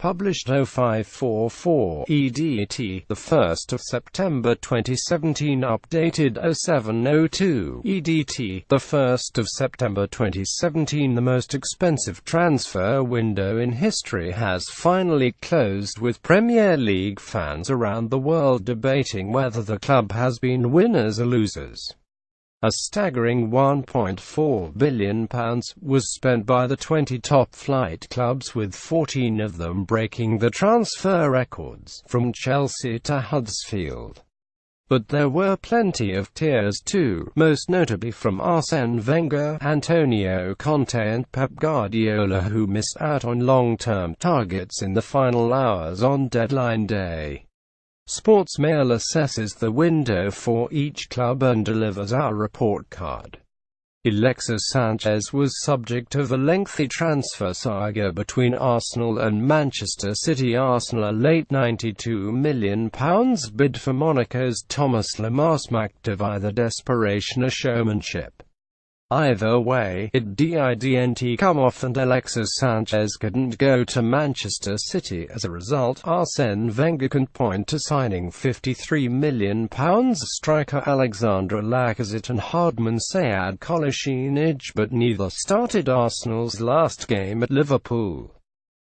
Published 0544 EDT, the 1st of September 2017. Updated 0702 EDT, the 1st of September 2017. The most expensive transfer window in history has finally closed, with Premier League fans around the world debating whether the club has been winners or losers. A staggering £1.4 billion was spent by the 20 top-flight clubs, with 14 of them breaking the transfer records, from Chelsea to Huddersfield. But there were plenty of tears too, most notably from Arsene Wenger, Antonio Conte and Pep Guardiola, who missed out on long-term targets in the final hours on deadline day. Sportsmail assesses the window for each club and delivers our report card. Alexis Sanchez was subject of a lengthy transfer saga between Arsenal and Manchester CityARSENALA. Late £92 million bid for Monacos Thomas Lemar smacked of either desperation or showmanship. Either way, it didnt come off, and Alexis Sanchez couldn't go to Manchester City. As a result, Arsene Wenger can point to signing £53 million striker Alexandre Lacazette and hardman Sead Kolasinac, but neither started Arsenal's last game at Liverpool.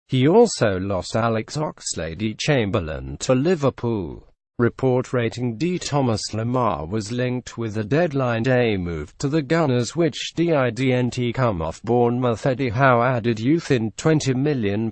He also lost Alex Oxlade-Chamberlain to Liverpool. Report rating D. Thomas Lemar was linked with a deadline day move to the Gunners, which didnt come off. Bournemouth Eddie Howe added youth in £20 million.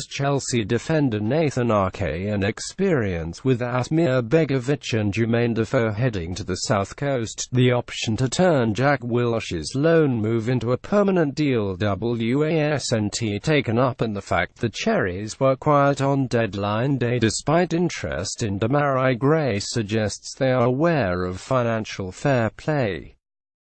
Chelsea defender Nathan Ake and experience with Asmir Begovic and Jermaine Defoe heading to the South Coast. The option to turn Jack Wilshere's loan move into a permanent deal wasn't taken up, and the fact the Cherries were quiet on deadline day despite interest in Demarai Gray suggests they are aware of financial fair play.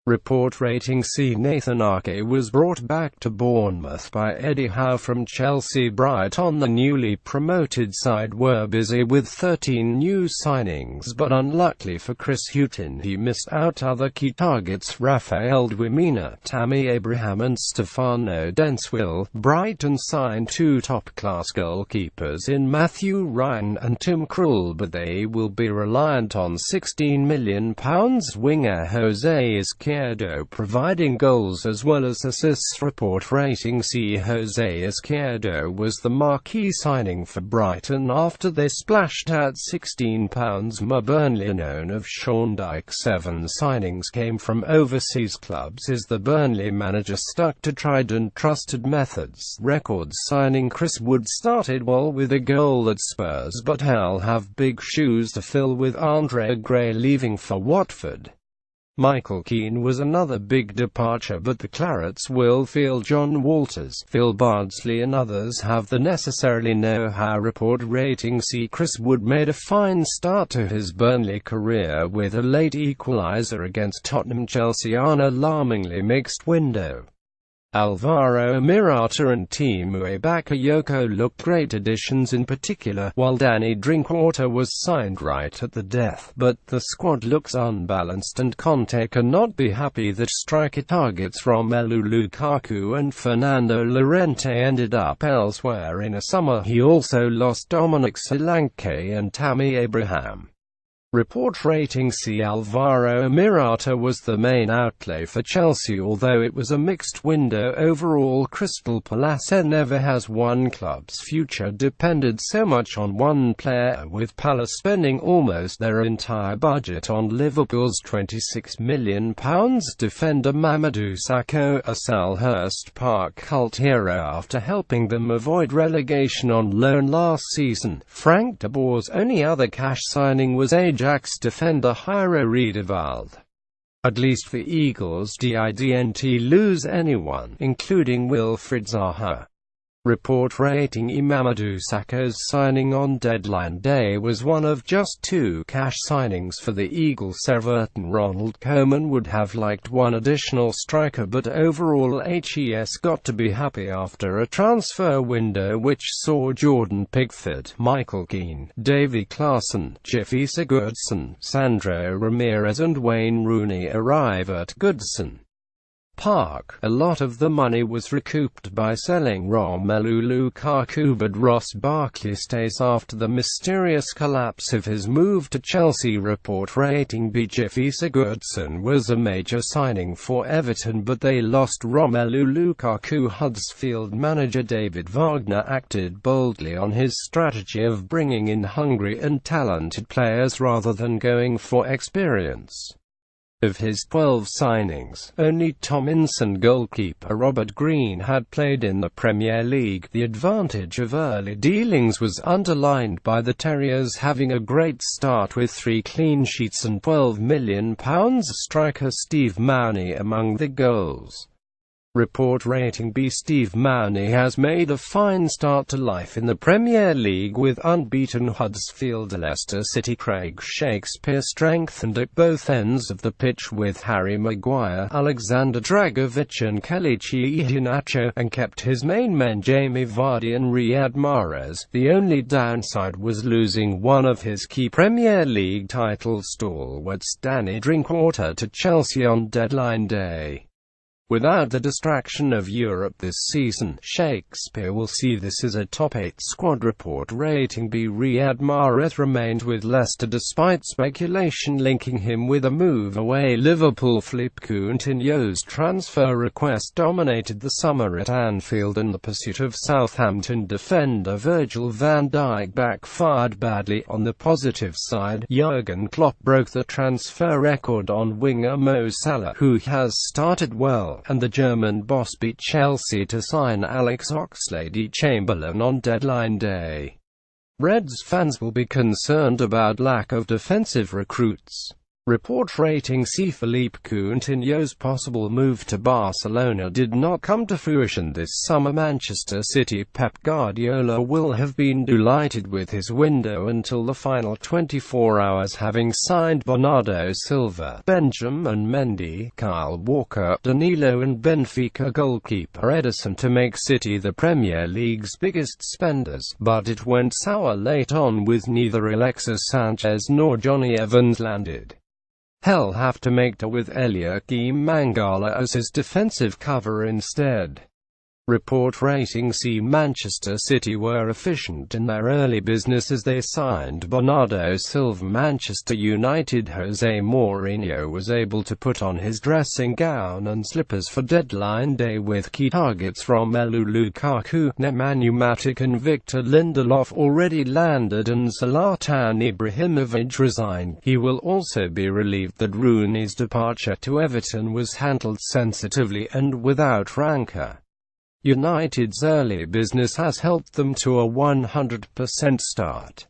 Report rating C. Nathan Ake was brought back to Bournemouth by Eddie Howe from Chelsea. Brighton, the newly promoted side, were busy with 13 new signings, but unluckily for Chris Hughton, he missed out other key targets: Rafael Dwamena, Tammy Abraham and Stefano Denswil. Brighton signed two top-class goalkeepers in Matthew Ryan and Tim Krul, but they will be reliant on £16 million winger Jose Izquierdo providing goals as well as assists. Report rating C. Jose Izquierdo was the marquee signing for Brighton after they splashed out £16 more. Burnley, known of Sean Dyche. 7 signings came from overseas clubs. Is the Burnley manager stuck to tried and trusted methods? Records signing Chris Wood started well with a goal at Spurs, but he'll have big shoes to fill with Andre Gray leaving for Watford. Michael Keane was another big departure, but the Clarets will feel John Walters, Phil Bardsley and others have the necessarily know-how. Report rating C. Chris Wood made a fine start to his Burnley career with a late equaliser against Tottenham. Chelsea an alarmingly mixed window. Alvaro Morata and Timu Bakayoko looked great additions in particular, while Danny Drinkwater was signed right at the death, but the squad looks unbalanced and Conte cannot be happy that striker targets Romelu Lukaku and Fernando Llorente ended up elsewhere in a summer. He also lost Dominic Solanke and Tammy Abraham. Report rating C. Alvaro Morata was the main outlay for Chelsea, although it was a mixed window overall. Crystal Palace never has one club's future depended so much on one player, with Palace spending almost their entire budget on Liverpool's £26 million defender Mamadou Sakho, a Selhurst Park cult hero after helping them avoid relegation on loan last season. Frank de Boer's only other cash signing was Ajax defender Jairo Riedewald. At least the Eagles didnt lose anyone, including Wilfried Zaha. Report rating E. Mamadou Sakho's signing on deadline day was one of just 2 cash signings for the Eagles. Everton Ronald Koeman would have liked one additional striker, but overall HES got to be happy after a transfer window which saw Jordan Pickford, Michael Keane, Davy Klaassen, Gylfi Sigurdsson, Sandro Ramirez and Wayne Rooney arrive at Goodison. Park. A lot of the money was recouped by selling Romelu Lukaku, but Ross Barkley stays after the mysterious collapse of his move to Chelsea. Report rating B. Jiffy Sigurdsson was a major signing for Everton, but they lost Romelu Lukaku. Huddersfield manager David Wagner acted boldly on his strategy of bringing in hungry and talented players rather than going for experience. Of his 12 signings, only Tominson goalkeeper Robert Green had played in the Premier League. The advantage of early dealings was underlined by the Terriers having a great start with 3 clean sheets and £12 million. Striker Steve Mowney among the goals. Report rating B. Steve Mowney has made a fine start to life in the Premier League with unbeaten Huddersfield. Leicester City. Craig Shakespeare strengthened at both ends of the pitch with Harry Maguire, Alexander Dragovic and Kelechi Iheanacho, and kept his main men Jamie Vardy and Riyad Mahrez. The only downside was losing one of his key Premier League title stalwarts Danny Drinkwater to Chelsea on deadline day. Without the distraction of Europe this season, Shakespeare will see this as a top 8 squad. Report rating B. Riyad Mahrez remained with Leicester despite speculation linking him with a move away. Liverpool. Philippe Coutinho's transfer request dominated the summer at Anfield, and the pursuit of Southampton defender Virgil van Dijk backfired badly. On the positive side, Jurgen Klopp broke the transfer record on winger Mo Salah, who has started well, and the German boss beat Chelsea to sign Alex Oxlade-Chamberlain on deadline day. Reds fans will be concerned about lack of defensive recruits. Report rating C. Philippe Coutinho's possible move to Barcelona did not come to fruition this summer. Manchester City. Pep Guardiola will have been delighted with his window until the final 24 hours, having signed Bernardo Silva, Benjamin Mendy, Kyle Walker, Danilo and Benfica goalkeeper Ederson to make City the Premier League's biggest spenders, but it went sour late on with neither Alexis Sanchez nor Johnny Evans landed. He'll have to make do with Eliakim Mangala as his defensive cover instead. Report rating C. Manchester City were efficient in their early business as they signed Bernardo Silva. Manchester United. Jose Mourinho was able to put on his dressing gown and slippers for deadline day with key targets Romelu Lukaku, Nemanja Matic and Victor Lindelof already landed, and Zlatan Ibrahimovic resigned. He will also be relieved that Rooney's departure to Everton was handled sensitively and without rancor. United's early business has helped them to a 100% start.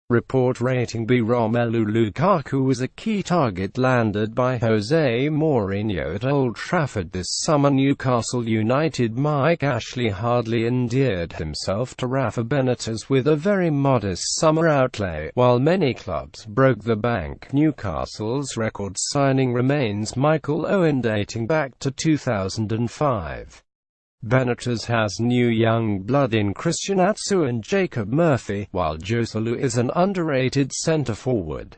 Report rating B. Romelu Lukaku was a key target landed by Jose Mourinho at Old Trafford this summer. Newcastle United. Mike Ashley hardly endeared himself to Rafa Benitez with a very modest summer outlay. While many clubs broke the bank, Newcastle's record signing remains Michael Owen dating back to 2005. Benitez has new young blood in Christian Atsu and Jacob Murphy, while Joselu is an underrated centre-forward.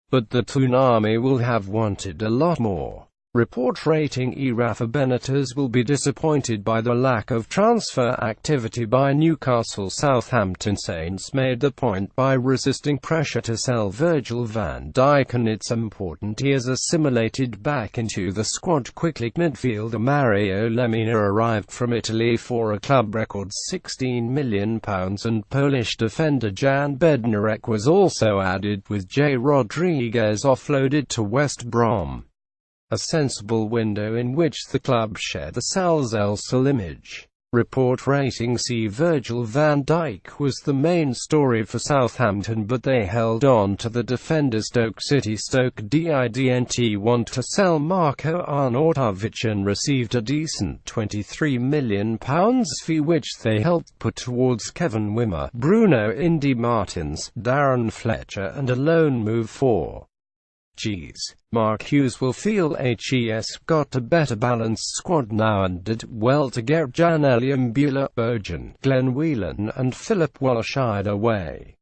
But the Tsunami will have wanted a lot more. Report rating E. Rafa Benitez will be disappointed by the lack of transfer activity by Newcastle. Southampton Saints made the point by resisting pressure to sell Virgil van Dijk, and it's important he is assimilated back into the squad quickly. Midfielder Mario Lemina arrived from Italy for a club record £16 million, and Polish defender Jan Bednarek was also added, with J. Rodriguez offloaded to West Brom. A sensible window in which the club share the Salzelsel image. Report rating C. Virgil van Dijk was the main story for Southampton, but they held on to the defender. Stoke City. Stoke didnt want to sell Marko Arnautovic and received a decent £23 million fee, which they helped put towards Kevin Wimmer, Bruno Indy Martins, Darren Fletcher and a loan move for Mark Hughes will feel HES got a better balanced squad now and did well to get Janelle Mbula, Bojan, Glenn Whelan and Philip Walsh away.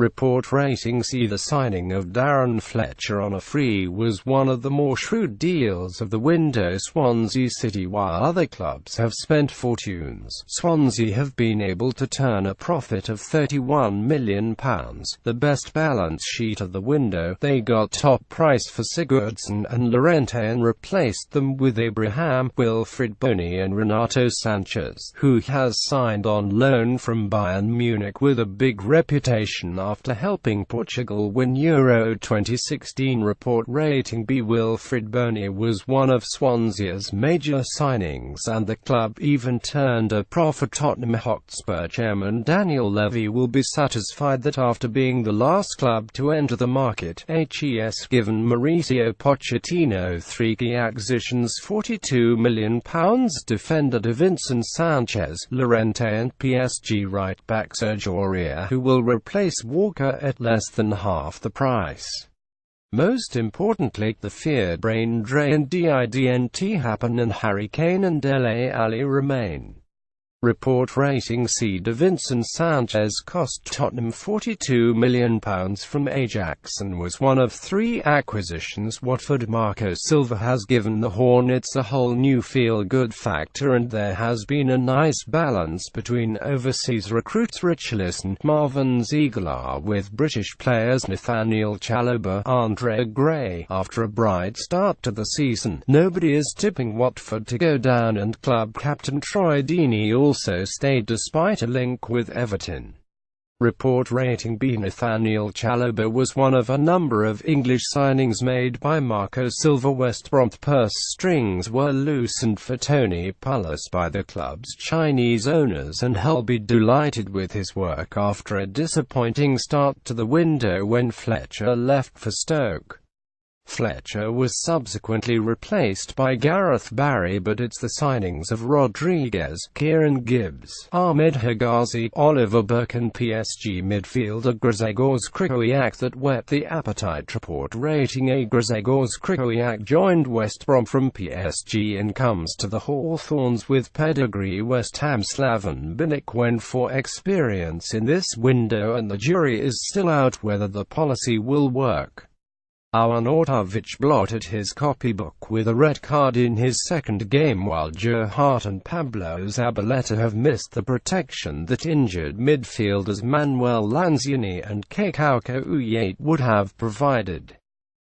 Report rating C. The signing of Darren Fletcher on a free was one of the more shrewd deals of the window. Swansea City. While other clubs have spent fortunes, Swansea have been able to turn a profit of £31 million, the best balance sheet of the window. They got top price for Sigurdsson and Llorente and replaced them with Abraham, Wilfried Bony and Renato Sanchez, who has signed on loan from Bayern Munich with a big reputation after helping Portugal win Euro 2016. Report rating B. Wilfried Bony was one of Swansea's major signings, and the club even turned a profit. Tottenham Hotspur chairman Daniel Levy will be satisfied that after being the last club to enter the market, HES given Mauricio Pochettino 3 key acquisitions: £42 million defender Davinson Sanchez, Llorente and PSG right-back Sergio Aurier, who will replace Walker at less than half the price. Most importantly, the feared brain drain didnt happen and Harry Kane and Dele Alli remain. Report rating C. Davinson Sanchez cost Tottenham £42 million from Ajax and was one of 3 acquisitions. Watford. Marco Silva has given the Hornets a whole new feel-good factor, and there has been a nice balance between overseas recruits Richarlison, Marvin Ziegler, with British players Nathaniel Chalobah, Andre Gray. After a bright start to the season, nobody is tipping Watford to go down, and club captain Troy Deeney also stayed despite a link with Everton. Report rating B. Nathaniel Chalobah was one of a number of English signings made by Marco Silva. West Brom's purse strings were loosened for Tony Pulis by the club's Chinese owners, and he'll be delighted with his work after a disappointing start to the window when Fletcher left for Stoke. Fletcher was subsequently replaced by Gareth Barry, but it's the signings of Rodriguez, Kieran Gibbs, Ahmed Hegazi, Oliver Burke and PSG midfielder Grzegorz Krychowiak that whet the appetite. Report rating A. Grzegorz Krychowiak joined West Brom from PSG and comes to the Hawthorns with pedigree. West Ham. Slaven Bilic went for experience in this window, and the jury is still out whether the policy will work. Arnautovic blotted his copybook with a red card in his second game, while Joe Hart and Pablo Zabaleta have missed the protection that injured midfielders Manuel Lanzini and Kekauka Uyate would have provided.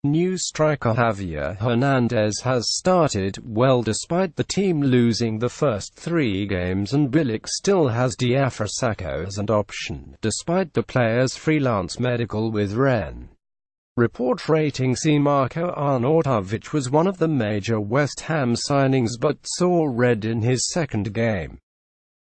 New striker Javier Hernandez has started well despite the team losing the first 3 games, and Bilic still has Diafra Sakho as an option, despite the player's freelance medical with Rennes. Report rating C. Marko Arnautovic was one of the major West Ham signings but saw red in his second game.